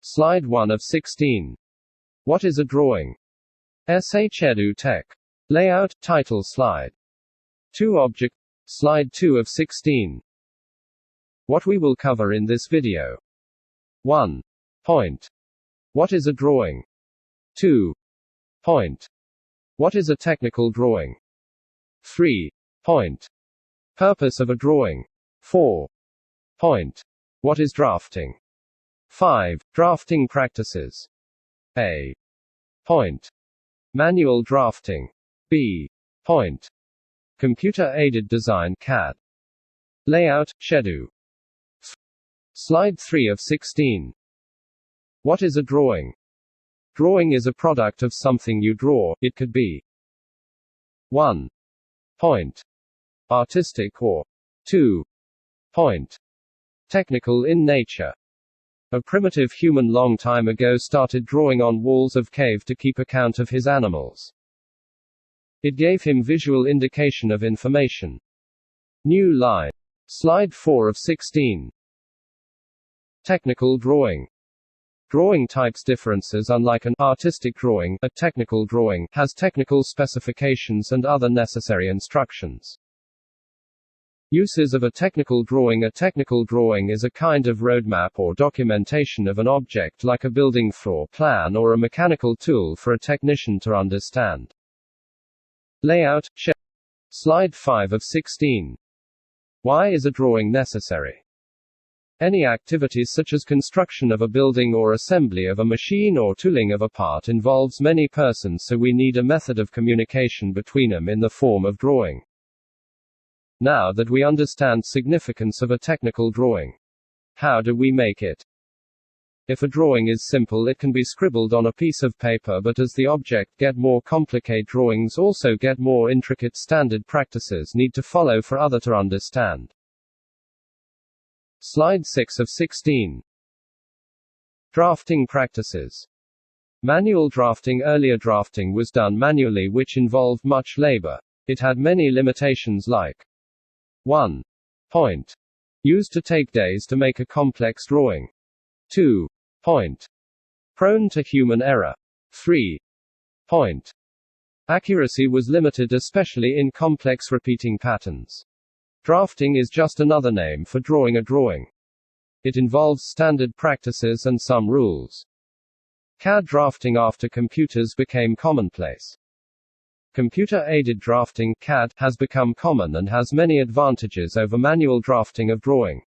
Slide 1 of 16. What is a drawing? Edu Tech. Layout, title slide. 2 object. Slide 2 of 16. What we will cover in this video. 1. Point. What is a drawing? 2. Point. What is a technical drawing? 3. Point. Purpose of a drawing. 4. Point. What is drafting? 5. Drafting practices. A. Point. Manual drafting. B. Point. Computer-aided design CAD. Layout, Shedu. Slide 3 of 16. What is a drawing? Drawing is a product of something you draw. It could be 1. Point. Artistic or 2. Point. Technical in nature. A primitive human long time ago started drawing on walls of cave to keep account of his animals. It gave him visual indication of information. New line. Slide 4 of 16. Technical drawing. Drawing types differences. Unlike an artistic drawing, a technical drawing has technical specifications and other necessary instructions. Uses of a technical drawing. A technical drawing is a kind of roadmap or documentation of an object like a building floor plan or a mechanical tool for a technician to understand. Layout, Slide 5 of 16. Why is a drawing necessary? Any activities such as construction of a building or assembly of a machine or tooling of a part involves many persons, so we need a method of communication between them in the form of drawing. Now that we understand significance of a technical drawing, how do we make it? If a drawing is simple, it can be scribbled on a piece of paper, but as the object get more complicated, drawings also get more intricate. Standard practices need to follow for other to understand. Slide 6 of 16. Drafting practices. Manual drafting. Earlier drafting was done manually, which involved much labor. It had many limitations like 1. Point. Used to take days to make a complex drawing. 2. Point. Prone to human error. 3. Point. Accuracy was limited, especially in complex repeating patterns. Drafting is just another name for drawing a drawing. It involves standard practices and some rules. CAD drafting. After computers became commonplace, computer-aided drafting (CAD) has become common and has many advantages over manual drafting of drawing.